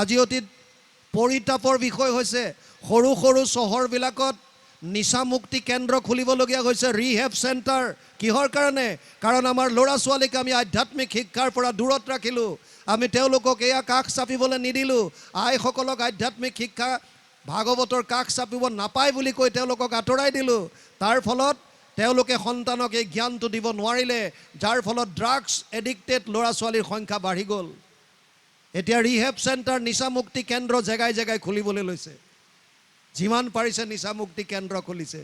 আজি অতি পৰিতাপৰ বিষয় হৈছে সৰু সৰু চহৰবিলাকত নিচামুক্তি কেন্দ্ৰ খুলিবলগীয়া হৈছে, ৰিহেব চেণ্টাৰ। কিহৰ কাৰণে? কাৰণ আমাৰ ল'ৰা ছোৱালীক আমি আধ্যাত্মিক শিক্ষাৰ পৰা দূৰত ৰাখিলোঁ। আমি তেওঁলোকক এয়া কাষ চাপিবলৈ নিদিলোঁ। আইসকলক আধ্যাত্মিক শিক্ষা ভাগৱতৰ কাষ চাপিব নাপায় বুলি কৈ তেওঁলোকক আঁতৰাই দিলোঁ। তাৰ ফলত তেওঁলোকে সন্তানক এই জ্ঞানটো দিব নোৱাৰিলে, যাৰ ফলত ড্ৰাগছ এডিক্টেড ল'ৰা ছোৱালীৰ সংখ্যা বাঢ়ি গ'ল। এতিয়া ৰিহেব চেণ্টাৰ, নিচামুক্তি কেন্দ্ৰ জেগাই জেগাই খুলিবলৈ লৈছে। যিমান পাৰিছে নিচামুক্তি কেন্দ্ৰ খুলিছে।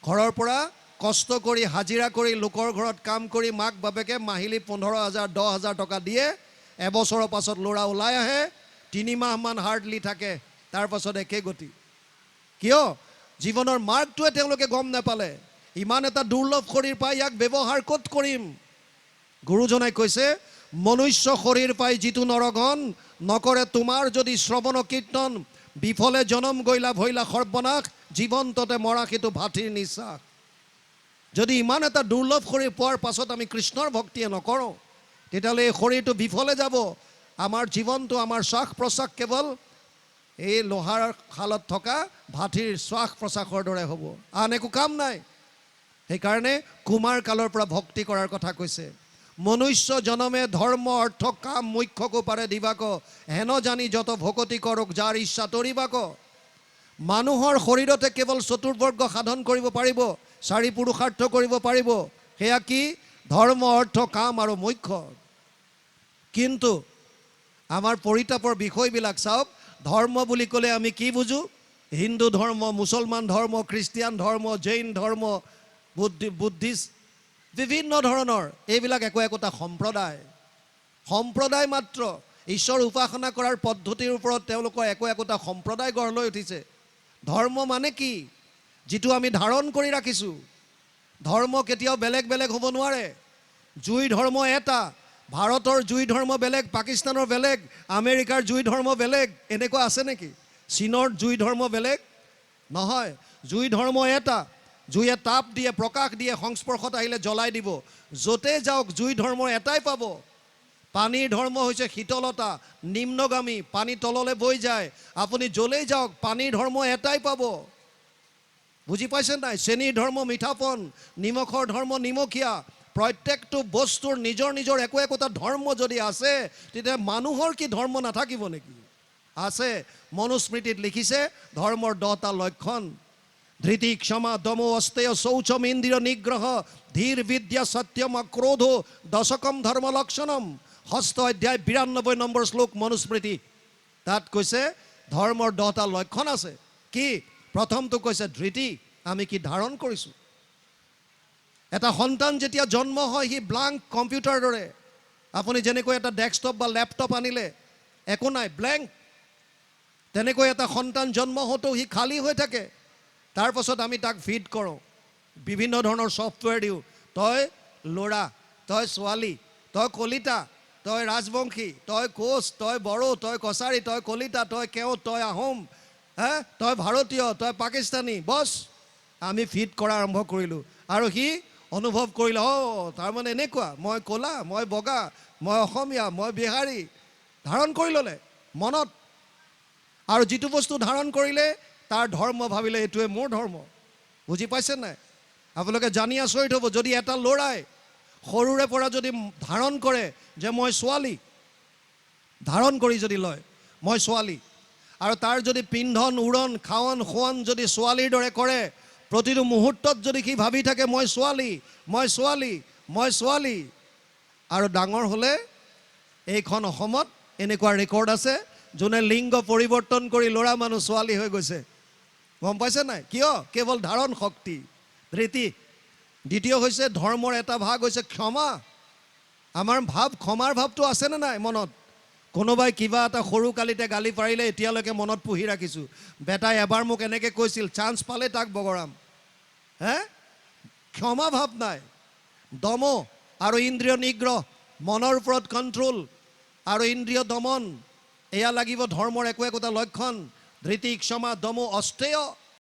ঘৰৰ পৰা কষ্ট কৰি হাজিৰা কৰি লোকৰ ঘৰত কাম কৰি মাক বাপেকে মাহিলী 15,000 10,000 টকা দিয়ে। এবছৰৰ পাছত ল'ৰা ওলাই আহে, 3 মাহমান হাৰ্ডলি থাকে, তাৰ পাছত একে গতি। কিয়? জীৱনৰ মাৰ্গটোৱে তেওঁলোকে গম নাপালে। ইমান এটা দুৰ্লভ শৰীৰ পাই ইয়াক ব্যৱহাৰ ক'ত কৰিম? গুৰুজনাই কৈছে, মনুষ্য শৰীৰ পাই যিটো নৰগণ, নকৰে তোমাৰ যদি শ্ৰৱণ কীৰ্তন, বিফলে জনম গৈলা ভৈলা সৰ্বনাশ, জীৱন্ততে মৰা সেইটো ভাতিৰ নিশ্বাস। যদি ইমান এটা দুৰ্লভ শৰীৰ পোৱাৰ পাছত আমি কৃষ্ণৰ ভক্তিয়ে নকৰোঁ, তেতিয়াহ'লে এই শৰীৰটো বিফলে যাব। আমাৰ জীৱনটো, আমাৰ শ্বাস প্ৰশ্বাস কেৱল এই লোহাৰ শালত থকা ভাতিৰ শ্বাস প্ৰশ্বাসৰ দৰে হ'ব, আন একো কাম নাই। সেইকাৰণে কুমাৰ কালৰ পৰা ভক্তি কৰাৰ কথা কৈছে। মনুষ্য জনমে ধৰ্ম অৰ্থ কাম মুখ্যকো পাৰে দিবাক, হেন জানি যত ভকতি কৰক যাৰ ইচ্ছা তৰিবাক। মানুহৰ শৰীৰতে কেৱল চতুৰ্বৰ্গ সাধন কৰিব পাৰিব, 4 পুৰুষাৰ্থ কৰিব পাৰিব। সেয়া কি? ধৰ্ম অৰ্থ কাম আৰু মুখ্য। কিন্তু আমাৰ পৰিতাপৰ বিষয়বিলাক চাওক। ধৰ্ম বুলি ক'লে আমি কি বুজোঁ? হিন্দু ধৰ্ম, মুছলমান ধৰ্ম, খ্ৰীষ্টিয়ান ধৰ্ম, জৈন ধৰ্ম, বুদ্ধিষ্ট, বিভিন্ন ধৰণৰ এইবিলাক একোটা সম্প্ৰদায়। সম্প্ৰদায় মাত্ৰ। ঈশ্বৰ উপাসনা কৰাৰ পদ্ধতিৰ ওপৰত তেওঁলোকৰ একোটা সম্প্ৰদায় গঢ় লৈ উঠিছে। ধৰ্ম মানে কি? যিটো আমি ধাৰণ কৰি ৰাখিছোঁ। ধৰ্ম কেতিয়াও বেলেগ বেলেগ হ'ব নোৱাৰে। জুই ধৰ্ম এটা। ভাৰতৰ জুই ধৰ্ম বেলেগ, পাকিস্তানৰ বেলেগ, আমেৰিকাৰ জুই ধৰ্ম বেলেগ, এনেকুৱা আছে নেকি? চীনৰ জুই ধৰ্ম বেলেগ নহয়। জুই ধৰ্ম এটা। জুয়ে তাপ দিয়ে, প্ৰকাশ দিয়ে, সংস্পৰ্শত আহিলে জ্বলাই দিব। য'তে যাওক জুই ধৰ্ম এটাই পাব। পানীৰ ধৰ্ম হৈছে শীতলতা, নিম্নগামী, পানী তললৈ বৈ যায়। আপুনি য'লেই যাওক পানীৰ ধৰ্ম এটাই পাব। বুজি পাইছে নাই? চেনীৰ ধৰ্ম মিঠাপন, নিমখৰ ধৰ্ম নিমখীয়া। প্ৰত্যেকটো বস্তুৰ নিজৰ নিজৰ একোটা ধৰ্ম যদি আছে, তেতিয়া মানুহৰ কি ধৰ্ম নাথাকিব নেকি? আছে। মনুস্মৃতিত লিখিছে ধৰ্মৰ 10টা লক্ষণ। ধৃতি ক্ষমা দম অস্তেয় শৌচম ইন্দ্ৰিয় নিগ্ৰহ ধীৰ বিদ্যা সত্যম অক্ৰোধ দশকম ধৰ্ম লক্ষণম। 6ষ্ঠ অধ্যায় 92 নম্বৰ শ্লোক মনুস্মৃতি। তাত কৈছে ধৰ্মৰ 10টা লক্ষণ আছে। কি? প্ৰথমটো কৈছে ধৃতি, আমি কি ধাৰণ কৰিছোঁ। এটা সন্তান যেতিয়া জন্ম হয় সি ব্লাংক কম্পিউটাৰ দৰে। আপুনি যেনেকৈ এটা ডেস্কটপ বা লেপটপ আনিলে একো নাই, ব্লেংক, তেনেকৈ এটা সন্তান জন্ম হওঁতেও সি খালী হৈ থাকে। তাৰ পাছত আমি তাক ফিড কৰোঁ, বিভিন্ন ধৰণৰ ছফ্টৱেৰ দিওঁ। তই ল'ৰা, তই ছোৱালী, তই কলিতা, তই ৰাজবংশী, তই কোচ, তই বড়ো, তই কছাৰী, তই কলিতা, তই কেওট, তই আহোম, তই ভাৰতীয়, তই পাকিস্তানী। বছ, আমি ফিড কৰা আৰম্ভ কৰিলোঁ। আৰু সি অনুভৱ কৰিলে, তাৰমানে এনেকুৱা, মই ক'লা, মই বগা, মই অসমীয়া, মই বিহাৰী। ধাৰণ কৰি ল'লে মনত। আৰু যিটো বস্তু ধাৰণ কৰিলে তাৰ ধৰ্ম ভাবিলে এইটোৱে মোৰ ধৰ্ম। বুজি পাইছে নাই? আপোনালোকে জানি আচৰিত হ'ব, যদি এটা ল'ৰাই সৰুৰে পৰা যদি ধাৰণ কৰে যে মই ছোৱালী, ধাৰণ কৰি যদি লয় মই ছোৱালী, আৰু তাৰ যদি পিন্ধন উৰণ খাৱন খোৱন যদি ছোৱালীৰ দৰে কৰে, প্ৰতিটো মুহূৰ্তত যদি সি ভাবি থাকে মই ছোৱালী, মই ছোৱালী, মই ছোৱালী, আৰু ডাঙৰ হ'লে এইখন অসমত এনেকুৱা ৰেকৰ্ড আছে যোনে লিংগ পৰিৱৰ্তন কৰি ল'ৰা মানুহ ছোৱালী হৈ গৈছে। গম পাইছে নাই? কিয়? কেৱল ধাৰণ শক্তি, ধৃতি। দ্বিতীয় হৈছে ধৰ্মৰ এটা ভাগ হৈছে ক্ষমা। আমাৰ ক্ষমাৰ ভাৱটো আছেনে নাই মনত? কোনোবাই কিবা এটা সৰু কালিতে গালি পাৰিলে এতিয়ালৈকে মনত পুহি ৰাখিছোঁ। বেটাই এবাৰ মোক এনেকৈ কৈছিল, চান্স পালে তাক বগৰাম। ক্ষমা ভাৱ নাই। দম আৰু ইন্দ্ৰিয় নিগ্ৰহ, মনৰ ওপৰত কণ্ট্ৰল আৰু ইন্দ্ৰিয় দমন, এয়া লাগিব ধৰ্মৰ একোটা লক্ষণ। ধৃতি ক্ষমা দম অষ্টেয়